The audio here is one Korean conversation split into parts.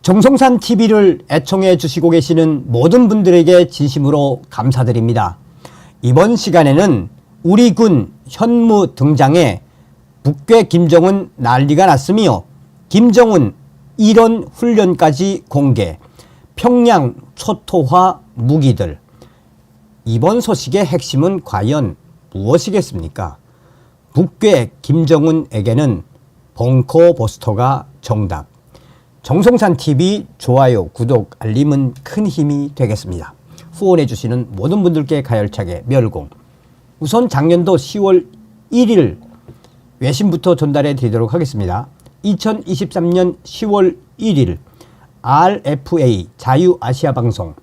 정성산 TV를 애청해 주시고 계시는 모든 분들에게 진심으로 감사드립니다. 이번 시간에는 우리 군 현무 등장에 북괴 김정은 난리가 났으며 김정은 이런 훈련까지 공개, 평양 초토화 무기들. 이번 소식의 핵심은 과연 무엇이겠습니까? 북괴 김정은에게는 벙커 버스터가 정답. 정성산TV 좋아요, 구독, 알림은 큰 힘이 되겠습니다. 후원해 주시는 모든 분들께 가열차게 멸공. 우선 작년도 10월 1일 외신부터 전달해 드리도록 하겠습니다. 2023년 10월 1일 RFA 자유아시아방송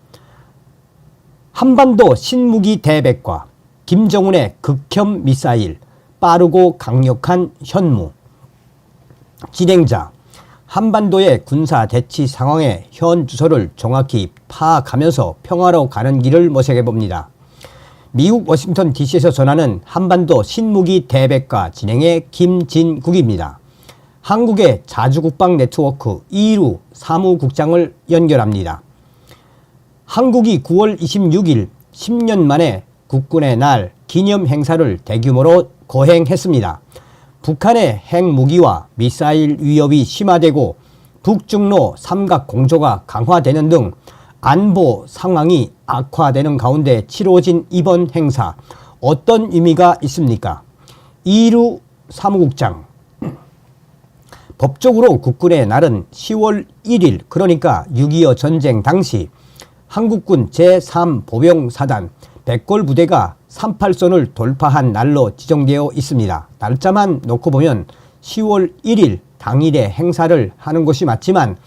한반도 신무기 대백과 김정은의 극혐 미사일 빠르고 강력한 현무. 진행자 한반도의 군사 대치 상황의 현 주소를 정확히 파악하면서 평화로 가는 길을 모색해 봅니다. 미국 워싱턴 DC에서 전하는 한반도 신무기 대백과 진행의 김진국입니다. 한국의 자주국방 네트워크 이루 사무국장을 연결합니다. 한국이 9월 26일 10년 만에 국군의 날 기념 행사를 대규모로 거행했습니다. 북한의 핵무기와 미사일 위협이 심화되고 북중로 삼각 공조가 강화되는 등 안보 상황이 악화되는 가운데 치러진 이번 행사, 어떤 의미가 있습니까? 이루 사무국장, 법적으로 국군의 날은 10월 1일, 그러니까 6.25 전쟁 당시 한국군 제3보병사단 백골 부대가 38선을 돌파한 날로 지정되어 있습니다. 날짜만 놓고 보면 10월 1일 당일에 행사를 하는 것이 맞지만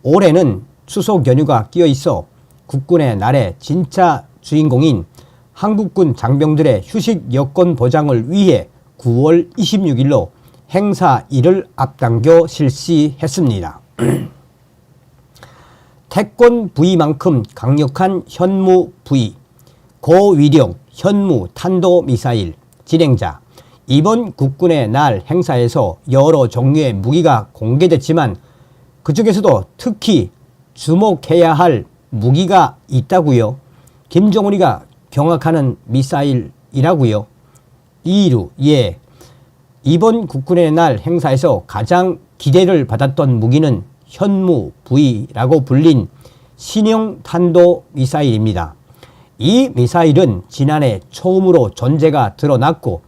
올해는 추석 연휴가 끼어 있어 국군의 날의 진짜 주인공인 한국군 장병들의 휴식 여건 보장을 위해 9월 26일로 행사일을 앞당겨 실시했습니다. 태권 부위만큼 강력한 현무 부위, 고위력 현무 탄도미사일. 진행자, 이번 국군의 날 행사에서 여러 종류의 무기가 공개됐지만 그중에서도 특히 주목해야 할 무기가 있다고요? 김정은이가 경악하는 미사일이라고요? 이루, 예. 이번 국군의 날 행사에서 가장 기대를 받았던 무기는 현무 V라고 불린 신형 탄도미사일입니다. 이 미사일은 지난해 처음으로 존재가 드러났고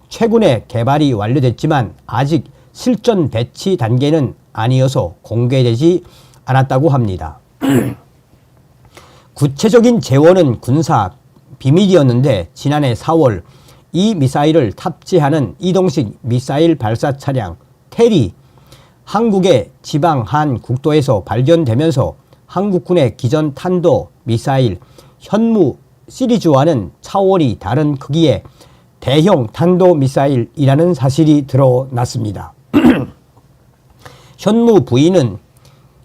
최근에 개발이 완료됐지만 아직 실전 배치 단계는 아니어서 공개되지 않았다고 합니다. 구체적인 재원은 군사 비밀이었는데 지난해 4월 이 미사일을 탑재하는 이동식 미사일 발사 차량 테리 한국의 지방 한 국도에서 발견되면서 한국군의 기존 탄도 미사일 현무 시리즈와는 차원이 다른 크기의 대형 탄도미사일이라는 사실이 드러났습니다. 현무 V는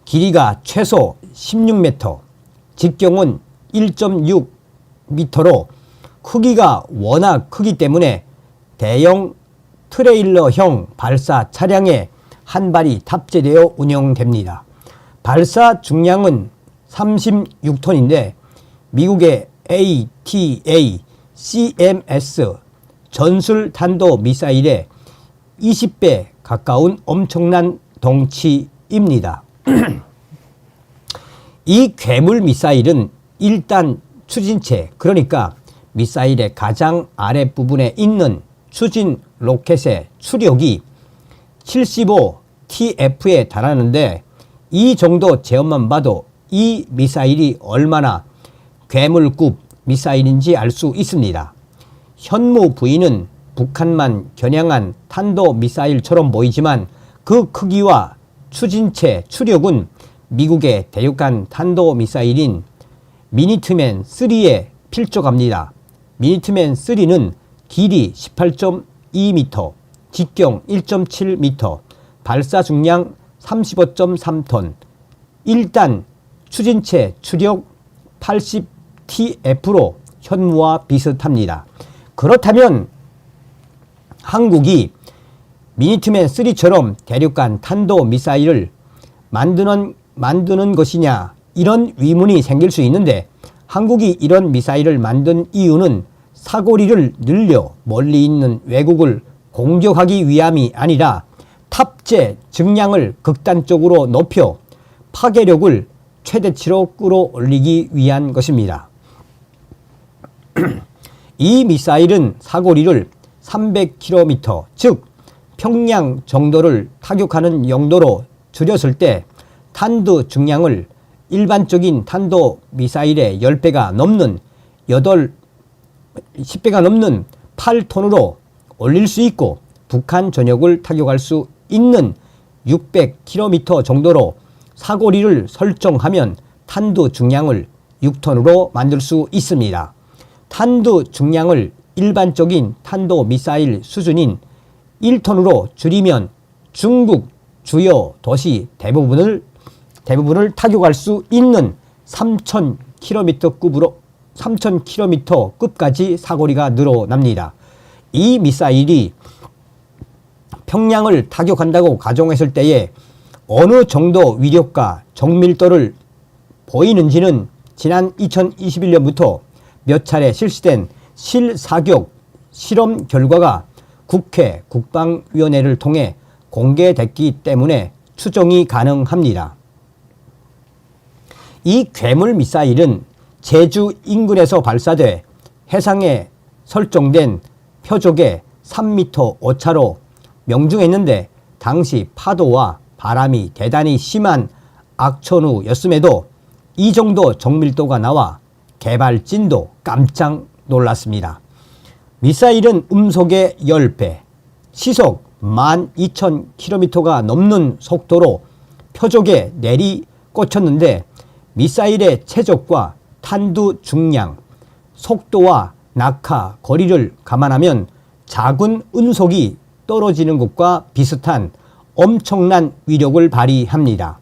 길이가 최소 16m, 직경은 1.6m로 크기가 워낙 크기 때문에 대형 트레일러형 발사 차량에 한 발이 탑재되어 운영됩니다. 발사 중량은 36톤인데 미국의 ATA, CMS 전술 탄도 미사일의 20배 가까운 엄청난 덩치입니다. 이 괴물 미사일은 1단 추진체, 그러니까 미사일의 가장 아랫부분에 있는 추진 로켓의 추력이 75TF에 달하는데 이 정도 제어만 봐도 이 미사일이 얼마나 괴물급 미사일인지 알 수 있습니다. 현무 V는 북한만 겨냥한 탄도미사일처럼 보이지만 그 크기와 추진체 추력은 미국의 대륙간 탄도미사일인 미니트맨 3에 필적합니다. 미니트맨 3는 길이 18.2m, 직경 1.7m, 발사 중량 35.3톤, 1단 추진체 추력 80TF로 현무와 비슷합니다. 그렇다면 한국이 미니트맨 3처럼 대륙간 탄도미사일을 만드는 만드는 것이냐, 이런 의문이 생길 수 있는데, 한국이 이런 미사일을 만든 이유는 사거리를 늘려 멀리 있는 외국을 공격하기 위함이 아니라 탑재 증량을 극단적으로 높여 파괴력을 최대치로 끌어올리기 위한 것입니다. 이 미사일은 사거리를 300km, 즉 평양 정도를 타격하는 용도로 줄였을 때 탄두 증량을 일반적인 탄도 미사일의 10배가 넘는 10배가 넘는 8톤으로 올릴 수 있고, 북한 전역을 타격할 수 있는 600km 정도로 사거리를 설정하면 탄두 증량을 6톤으로 만들 수 있습니다. 탄두 증량을 일반적인 탄도 미사일 수준인 1톤으로 줄이면 중국 주요 도시 대부분을 타격할 수 있는 3,000km급까지 사거리가 늘어납니다. 이 미사일이 평양을 타격한다고 가정했을 때에 어느 정도 위력과 정밀도를 보이는지는 지난 2021년부터 몇 차례 실시된 실사격 실험 결과가 국회 국방위원회를 통해 공개됐기 때문에 추정이 가능합니다. 이 괴물 미사일은 제주 인근에서 발사돼 해상에 설정된 표적에 3m 오차로 명중했는데, 당시 파도와 바람이 대단히 심한 악천후였음에도 이 정도 정밀도가 나와 개발진도 깜짝 놀랐습니다. 미사일은 음속의 10배, 시속 12,000km가 넘는 속도로 표적에 내리꽂혔는데, 미사일의 체적과 탄두 중량, 속도와 낙하 거리를 감안하면 작은 운석이 떨어지는 것과 비슷한 엄청난 위력을 발휘합니다.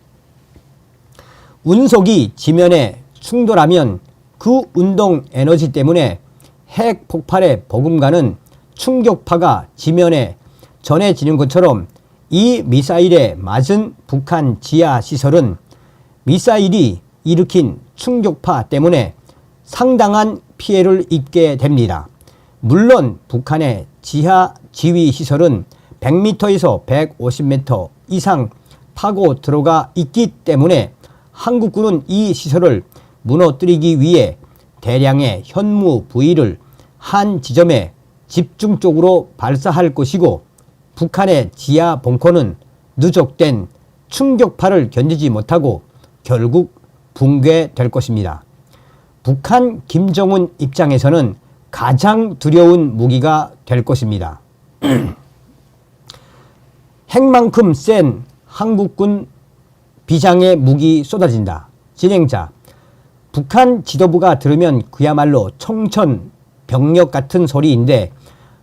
운석이 지면에 충돌하면 그 운동 에너지 때문에 핵 폭발의 버금가는 충격파가 지면에 전해지는 것처럼, 이 미사일에 맞은 북한 지하 시설은 미사일이 일으킨 충격파 때문에 상당한 피해를 입게 됩니다. 물론 북한의 지하 지휘 시설은 100m에서 150m 이상 파고 들어가 있기 때문에 한국군은 이 시설을 무너뜨리기 위해 대량의 현무 부위를 한 지점에 집중적으로 발사할 것이고, 북한의 지하 벙커는 누적된 충격파를 견디지 못하고 결국 붕괴될 것입니다. 북한 김정은 입장에서는 가장 두려운 무기가 될 것입니다. 핵만큼 센 한국군 비장의 무기 쏟아진다. 진행자: 북한 지도부가 들으면 그야말로 청천벽력 같은 소리인데,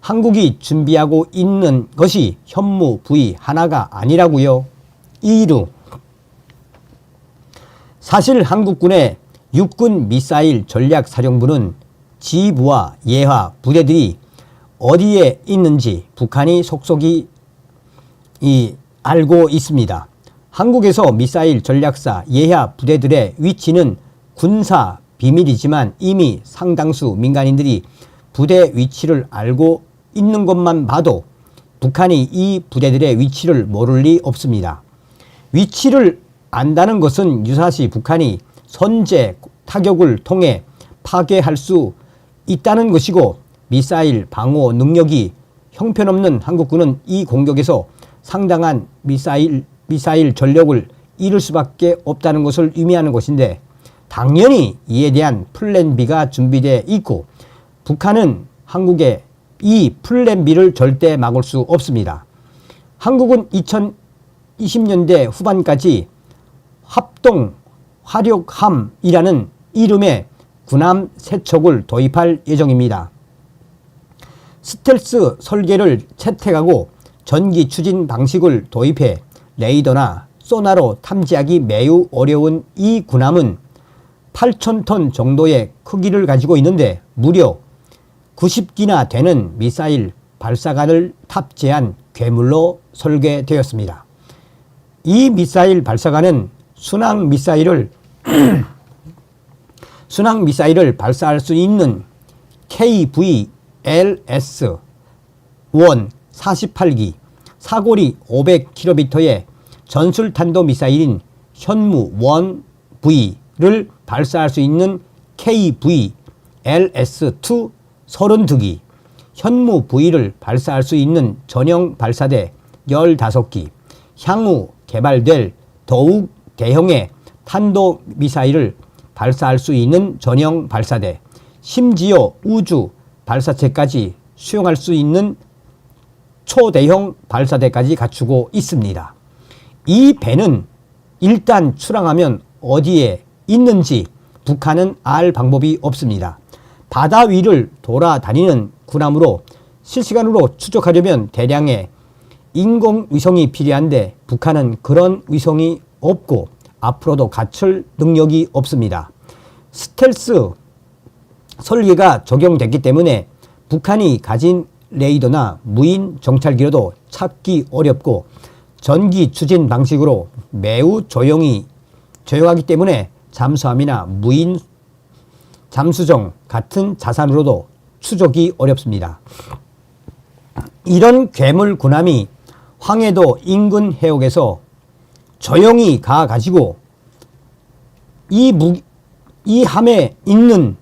한국이 준비하고 있는 것이 현무 부위 하나가 아니라고요. 이루: 사실 한국군의 육군 미사일 전략사령부는 지부와 예하 부대들이 어디에 있는지 북한이 속속이 알고 있습니다. 한국에서 미사일 전략사 예하 부대들의 위치는 군사 비밀이지만 이미 상당수 민간인들이 부대 위치를 알고 있는 것만 봐도 북한이 이 부대들의 위치를 모를 리 없습니다. 위치를 안다는 것은 유사시 북한이 선제 타격을 통해 파괴할 수 있다는 것이고, 미사일 방어 능력이 형편없는 한국군은 이 공격에서 상당한 미사일 전력을 잃을 수밖에 없다는 것을 의미하는 것인데, 당연히 이에 대한 플랜 B가 준비되어 있고, 북한은 한국의 이 플랜 B를 절대 막을 수 없습니다. 한국은 2020년대 후반까지 합동 화력함이라는 이름의 군함 3척을 도입할 예정입니다. 스텔스 설계를 채택하고 전기 추진 방식을 도입해 레이더나 소나로 탐지하기 매우 어려운 이 군함은 8,000톤 정도의 크기를 가지고 있는데, 무려 90기나 되는 미사일 발사관을 탑재한 괴물로 설계되었습니다. 이 미사일 발사관은 순항 미사일을 발사할 수 있는 KVLS-1 48기, 사거리 500km의 전술탄도미사일인 현무-1V를 발사할 수 있는 KVLS-2 32기, 현무-V를 발사할 수 있는 전형 발사대 15기, 향후 개발될 더욱 대형의 탄도미사일을 발사할 수 있는 전형 발사대, 심지어 우주 발사체까지 수용할 수 있는 초대형 발사대까지 갖추고 있습니다. 이 배는 일단 출항하면 어디에 있는지 북한은 알 방법이 없습니다. 바다 위를 돌아다니는 군함으로 실시간으로 추적하려면 대량의 인공위성이 필요한데 북한은 그런 위성이 없고 앞으로도 갖출 능력이 없습니다. 스텔스 설계가 적용됐기 때문에 북한이 가진 레이더나 무인 정찰기로도 찾기 어렵고 전기 추진 방식으로 매우 조용하기 때문에 잠수함이나 무인 잠수정 같은 자산으로도 추적이 어렵습니다. 이런 괴물 군함이 황해도 인근 해역에서 조용히 가가지고 이 함에 있는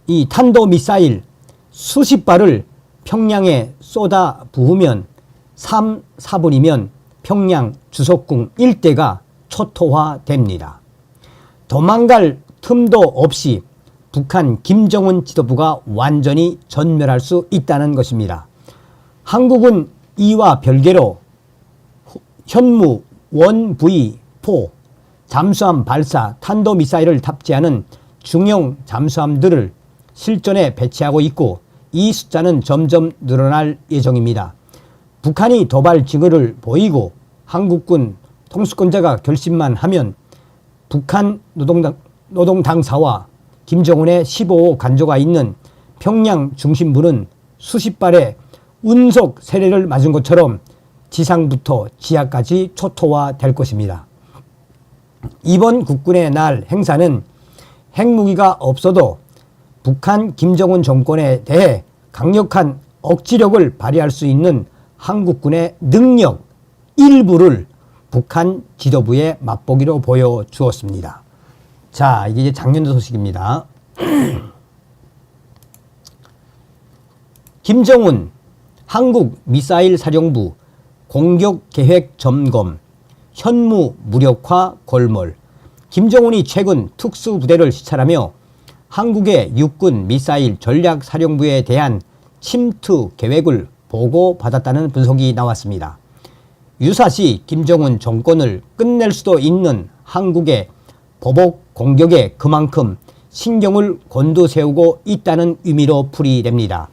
이 탄도미사일 수십 발을 평양에 쏟아 부으면 3, 4분이면 평양 주석궁 일대가 초토화됩니다. 도망갈 틈도 없이 북한 김정은 지도부가 완전히 전멸할 수 있다는 것입니다. 한국은 이와 별개로 현무 1V4 잠수함 발사 탄도미사일을 탑재하는 중형 잠수함들을 실전에 배치하고 있고 이 숫자는 점점 늘어날 예정입니다. 북한이 도발 징후를 보이고 한국군 통수권자가 결심만 하면 북한 노동당사와 김정은의 15호 간조가 있는 평양 중심부는 수십 발의 운석 세례를 맞은 것처럼 지상부터 지하까지 초토화될 것입니다. 이번 국군의 날 행사는 핵무기가 없어도 북한 김정은 정권에 대해 강력한 억지력을 발휘할 수 있는 한국군의 능력 일부를 북한 지도부에 맛보기로 보여주었습니다. 자, 이게 이제 작년도 소식입니다. 김정은 한국 미사일 사령부 공격 계획 점검, 현무 무력화 골몰. 김정은이 최근 특수부대를 시찰하며 한국의 육군 미사일 전략사령부에 대한 침투 계획을 보고받았다는 분석이 나왔습니다. 유사시 김정은 정권을 끝낼 수도 있는 한국의 보복 공격에 그만큼 신경을 곤두세우고 있다는 의미로 풀이됩니다.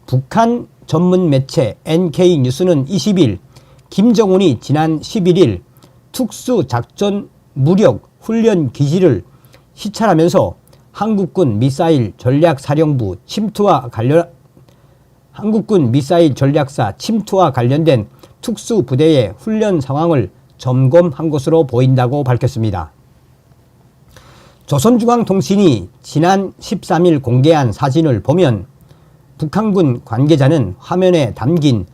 북한 전문 매체 NK뉴스는 20일 김정은이 지난 11일 특수작전 무력 훈련 기지를 시찰하면서 한국군 미사일 전략사령부 한국군 미사일 전략사 침투와 관련된 특수부대의 훈련 상황을 점검한 것으로 보인다고 밝혔습니다. 조선중앙통신이 지난 13일 공개한 사진을 보면 북한군 관계자는 화면에 담긴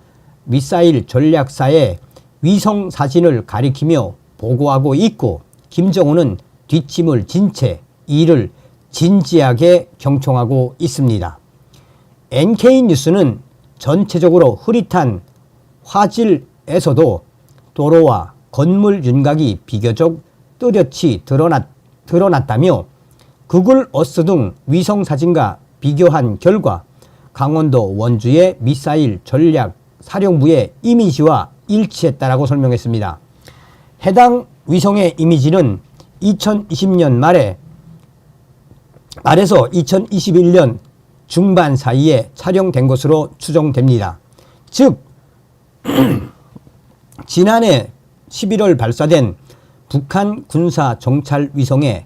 미사일 전략사의 위성 사진을 가리키며 보고하고 있고 김정은은 뒷짐을 진 채 이를 진지하게 경청하고 있습니다. NK뉴스는 전체적으로 흐릿한 화질에서도 도로와 건물 윤곽이 비교적 뚜렷이 드러났다며 구글 어스 등 위성 사진과 비교한 결과 강원도 원주의 미사일 전략 사령부의 이미지와 일치했다라고 설명했습니다. 해당 위성의 이미지는 2020년 말에서 2021년 중반 사이에 촬영된 것으로 추정됩니다. 즉 지난해 11월 발사된 북한 군사 정찰 위성의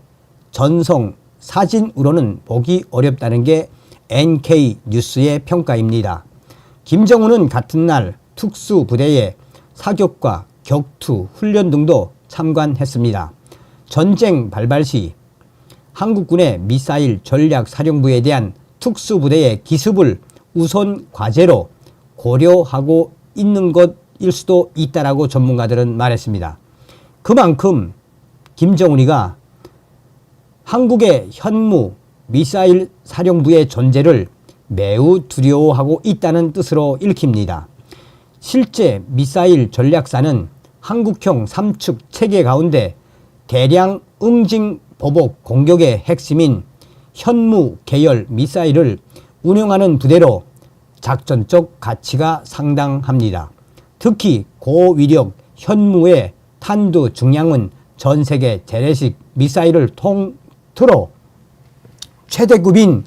전성 사진으로는 보기 어렵다는 게 NK뉴스의 평가입니다. 김정은은 같은 날 특수부대의 사격과 격투, 훈련 등도 참관했습니다. 전쟁 발발 시 한국군의 미사일 전략사령부에 대한 특수부대의 기습을 우선 과제로 고려하고 있는 것일 수도 있다라고 전문가들은 말했습니다. 그만큼 김정은이가 한국의 현무 미사일 사령부의 존재를 매우 두려워하고 있다는 뜻으로 읽힙니다. 실제 미사일 전략사는 한국형 3축 체계 가운데 대량 응징 보복 공격의 핵심인 현무 계열 미사일을 운용하는 부대로 작전적 가치가 상당합니다. 특히 고위력 현무의 탄두 중량은 전 세계 재래식 미사일을 통틀어 최대급인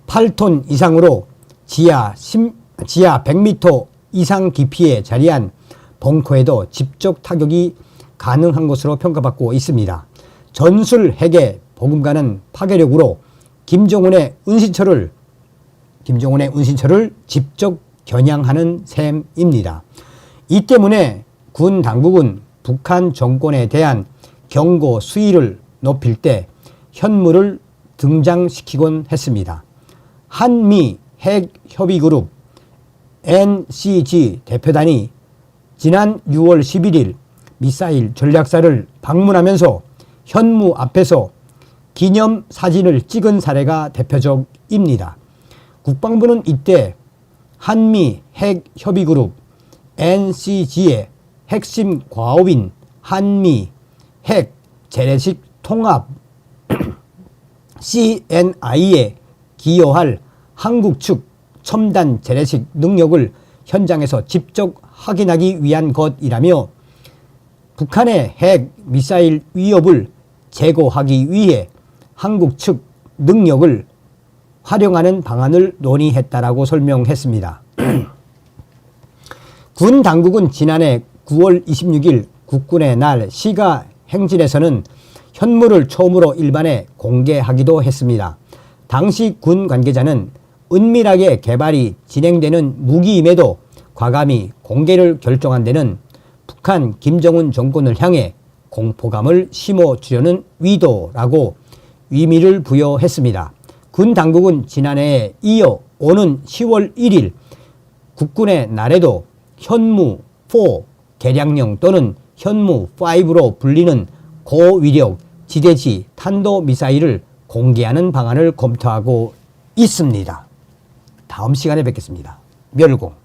8톤 이상으로 지하 100m 이상 깊이에 자리한 벙커에도 직접 타격이 가능한 것으로 평가받고 있습니다. 전술 핵의 보급가는 파괴력으로 김정은의 은신처를 직접 겨냥하는 셈입니다. 이 때문에 군 당국은 북한 정권에 대한 경고 수위를 높일 때 현무를 등장시키곤 했습니다. 한미 핵협의그룹 NCG 대표단이 지난 6월 11일 미사일 전략사를 방문하면서 현무 앞에서 기념 사진을 찍은 사례가 대표적입니다. 국방부는 이때 한미 핵협의그룹 NCG의 핵심 과업인 한미 핵 재래식 통합 CNI에 기여할 한국 측 첨단 재래식 능력을 현장에서 직접 확인하기 위한 것이라며 북한의 핵 미사일 위협을 제거하기 위해 한국 측 능력을 활용하는 방안을 논의했다라고 설명했습니다. 군 당국은 지난해 9월 26일 국군의 날 시가 행진에서는 현무를 처음으로 일반에 공개하기도 했습니다. 당시 군 관계자는 은밀하게 개발이 진행되는 무기임에도 과감히 공개를 결정한 데는 북한 김정은 정권을 향해 공포감을 심어주려는 위도라고 의미를 부여했습니다. 군 당국은 지난해에 이어 오는 10월 1일 국군의 날에도 현무4 개량형 또는 현무5로 불리는 고위력 지대지 탄도미사일을 공개하는 방안을 검토하고 있습니다. 다음 시간에 뵙겠습니다. 멸공.